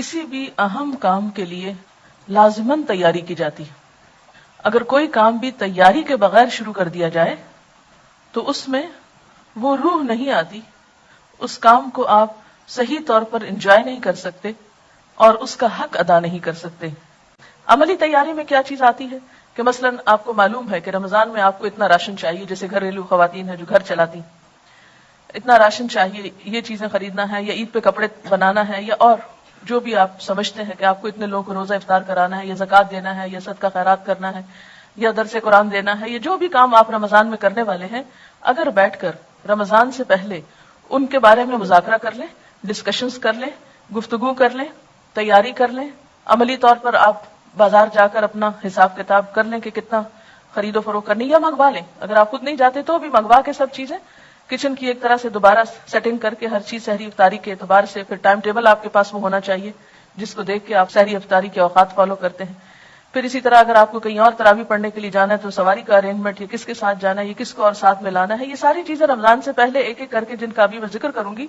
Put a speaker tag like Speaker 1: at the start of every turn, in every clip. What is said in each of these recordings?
Speaker 1: کسی بھی اہم کام کے لیے لازماً تیاری کی جاتی ہے. اگر کوئی کام بھی تیاری کے بغیر شروع کر دیا جائے تو اس میں وہ روح نہیں آتی، اس کام کو آپ صحیح طور پر انجوائے نہیں کر سکتے اور اس کا حق ادا نہیں کر سکتے. عملی تیاری میں کیا چیز آتی ہے کہ مثلاً آپ کو معلوم ہے کہ رمضان میں آپ کو اتنا راشن چاہیے، جیسے گھریلو خواتین ہیں جو گھر چلاتی، اتنا راشن چاہیے، یہ چیزیں خریدنا ہے، یا عید پہ کپڑے بنانا ہے، یا اور جو بھی آپ سمجھتے ہیں کہ آپ کو اتنے لوگوں کو روزہ افطار کرانا ہے، یا زکوٰۃ دینا ہے، یا صدقہ خیرات کرنا ہے، یا درس قرآن دینا ہے، یا جو بھی کام آپ رمضان میں کرنے والے ہیں، اگر بیٹھ کر رمضان سے پہلے ان کے بارے میں مذاکرہ کر لیں، ڈسکشنز کر لیں، گفتگو کر لیں، تیاری کر لیں، عملی طور پر آپ بازار جا کر اپنا حساب کتاب کر لیں کہ کتنا خرید و فروخت کرنی، یا منگوا لیں، اگر آپ خود نہیں جاتے تو بھی منگوا کے سب چیزیں کچن کی ایک طرح سے دوبارہ سیٹنگ کر کے ہر چیز سحری افطاری کے اعتبار سے، پھر ٹائم ٹیبل آپ کے پاس وہ ہونا چاہیے جس کو دیکھ کے آپ سحری افطاری کے اوقات فالو کرتے ہیں. پھر اسی طرح اگر آپ کو کہیں اور تراویح پڑھنے کے لیے جانا ہے تو سواری کا ارینجمنٹ، یہ کس کے ساتھ جانا ہے، یہ کس کو اور ساتھ میں لانا ہے، یہ ساری چیزیں رمضان سے پہلے ایک ایک کر کے جن کا ابھی میں ذکر کروں گی،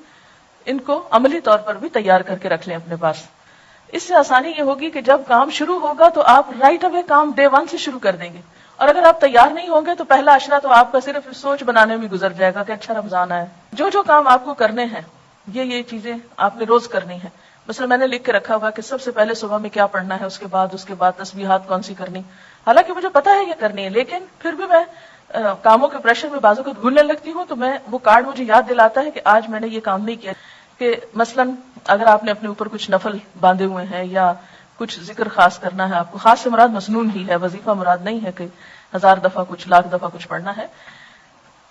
Speaker 1: ان کو عملی طور پر بھی تیار کر کے رکھ لیں اپنے پاس. اس سے آسانی یہ ہوگی کہ جب کام شروع ہوگا تو آپ رائٹ اوے کام ڈے 1 سے شروع کر دیں گے. اور اگر آپ تیار نہیں ہوں گے تو پہلا عشرہ تو آپ کا صرف سوچ بنانے میں گزر جائے گا کہ اچھا رمضان آیا. جو کام آپ کو کرنے ہیں یہ چیزیں آپ نے روز کرنی ہے. مثلا میں نے لکھ کے رکھا ہوا کہ سب سے پہلے صبح میں کیا پڑھنا ہے، اس کے بعد تسبیحات کون سی کرنی. حالانکہ مجھے پتا ہے یہ کرنی ہے، لیکن پھر بھی میں کاموں کے پریشر میں بازو کو بھولنے لگتی ہوں، تو میں وہ کارڈ مجھے یاد دلاتا ہے کہ آج میں نے یہ کام نہیں کیا. کہ مثلا اگر آپ نے اپنے اوپر کچھ نفل باندھے ہوئے ہیں یا کچھ ذکر خاص کرنا ہے، آپ کو خاص سے مراد مسنون ہی ہے، وظیفہ مراد نہیں ہے کہ 1000 دفعہ کچھ، لاکھ دفعہ کچھ پڑھنا ہے،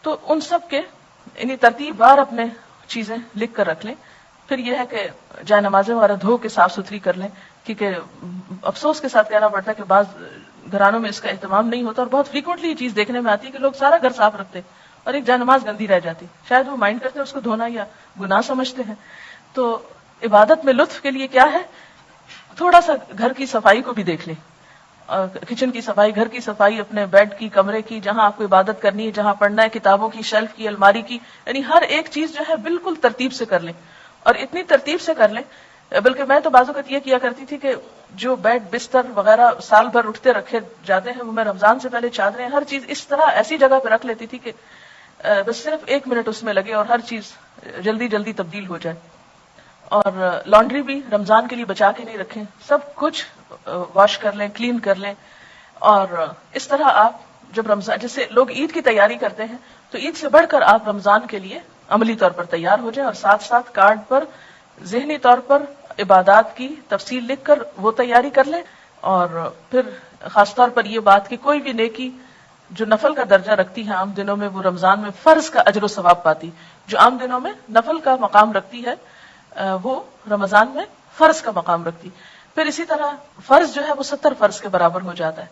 Speaker 1: تو ان سب کے یعنی ترتیب بار اپنے چیزیں لکھ کر رکھ لیں. پھر یہ ہے کہ جائے نمازیں وغیرہ دھو کے صاف ستھری کر لیں، کیونکہ افسوس کے ساتھ کہنا پڑتا ہے کہ بعض گھرانوں میں اس کا اہتمام نہیں ہوتا، اور بہت فریکوینٹلی یہ چیز دیکھنے میں آتی ہے کہ لوگ سارا گھر صاف رکھتے اور ایک جائے نماز گندی رہ جاتی. شاید وہ مائنڈ کرتے ہیں اس کو دھونا یا گناہ سمجھتے ہیں. تو عبادت میں لطف کے لیے کیا ہے، تھوڑا سا گھر کی صفائی کو بھی دیکھ لیں، کچن کی صفائی، گھر کی صفائی، اپنے بیڈ کی، کمرے کی، جہاں آپ کو عبادت کرنی ہے، جہاں پڑھنا ہے، کتابوں کی شیلف کی، الماری کی، یعنی ہر ایک چیز جو ہے بالکل ترتیب سے کر لیں. اور اتنی ترتیب سے کر لیں، بلکہ میں تو بعض اوقات یہ کیا کرتی تھی کہ جو بیڈ بستر وغیرہ سال بھر اٹھتے رکھے جاتے ہیں، وہ میں رمضان سے پہلے چادریں، ہر چیز اس طرح ایسی جگہ پہ رکھ لیتی تھی کہ بس صرف 1 منٹ اس میں لگے اور ہر چیز جلدی جلدی تبدیل ہو جائے. اور لانڈری بھی رمضان کے لیے بچا کے نہیں رکھیں، سب کچھ واش کر لیں، کلین کر لیں. اور اس طرح آپ جب رمضان، جیسے لوگ عید کی تیاری کرتے ہیں، تو عید سے بڑھ کر آپ رمضان کے لیے عملی طور پر تیار ہو جائیں، اور ساتھ ساتھ کارڈ پر ذہنی طور پر عبادات کی تفصیل لکھ کر وہ تیاری کر لیں. اور پھر خاص طور پر یہ بات کہ کوئی بھی نیکی جو نفل کا درجہ رکھتی ہے عام دنوں میں، وہ رمضان میں فرض کا اجر و ثواب پاتی. جو عام دنوں میں نفل کا مقام رکھتی ہے وہ رمضان میں فرض کا مقام رکھتی. پھر اسی طرح فرض جو ہے وہ 70 فرض کے برابر ہو جاتا ہے.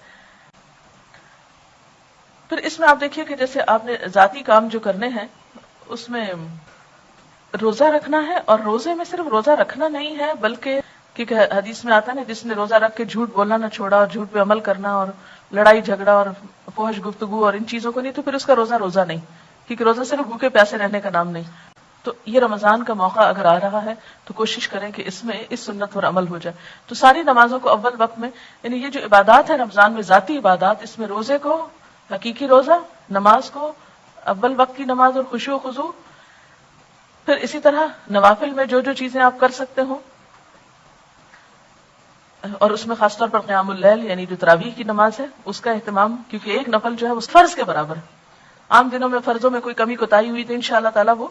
Speaker 1: پھر اس میں آپ دیکھیے کہ جیسے آپ نے ذاتی کام جو کرنے ہیں، اس میں روزہ رکھنا ہے. اور روزے میں صرف روزہ رکھنا نہیں ہے، بلکہ کیونکہ حدیث میں آتا ہے نا، جس نے روزہ رکھ کے جھوٹ بولنا نہ چھوڑا اور جھوٹ پہ عمل کرنا اور لڑائی جھگڑا اور فحش گفتگو اور ان چیزوں کو نہیں، تو پھر اس کا روزہ نہیں، کیونکہ روزہ صرف بھوکے پیاسے رہنے کا نام نہیں. تو یہ رمضان کا موقع اگر آ رہا ہے تو کوشش کریں کہ اس میں اس سنت پر عمل ہو جائے. تو ساری نمازوں کو اول وقت میں، یعنی یہ جو عبادات ہے رمضان میں ذاتی عبادات، اس میں روزے کو، حقیقی روزہ، نماز کو، اول وقت کی نماز اور خشوع و خضوع. پھر اسی طرح نوافل میں جو چیزیں آپ کر سکتے ہو، اور اس میں خاص طور پر قیام اللیل یعنی جو تراویح کی نماز ہے اس کا اہتمام، کیونکہ ایک نفل جو ہے وہ فرض کے برابر ہے. عام دنوں میں فرضوں میں کوئی کمی کوتاہی ہوئی تو انشاءاللہ تعالیٰ وہ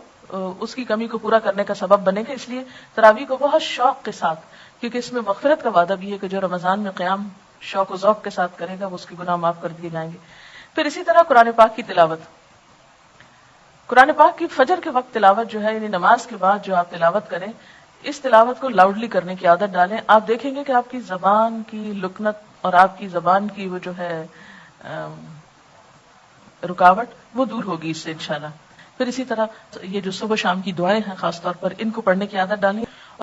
Speaker 1: اس کی کمی کو پورا کرنے کا سبب بنے گا. اس لیے تراویح کو بہت شوق کے ساتھ، کیونکہ اس میں مغفرت کا وعدہ بھی ہے کہ جو رمضان میں قیام شوق و ذوق کے ساتھ کرے گا وہ اس کے گناہ معاف کر دیے جائیں گے. پھر اسی طرح قرآن پاک کی تلاوت، قرآن پاک کی فجر کے وقت تلاوت جو ہے، یعنی نماز کے بعد جو آپ تلاوت کریں، اس تلاوت کو لاؤڈلی کرنے کی عادت ڈالیں. آپ دیکھیں گے کہ آپ کی زبان کی لکنت اور آپ کی زبان کی وہ جو ہے رکاوٹ وہ دور ہوگی اس سے انشاءاللہ. پھر اسی طرح یہ جو صبح شام کی دعائیں ہیں خاص طور پر ان کو پڑھنے کی عادت ڈالیں.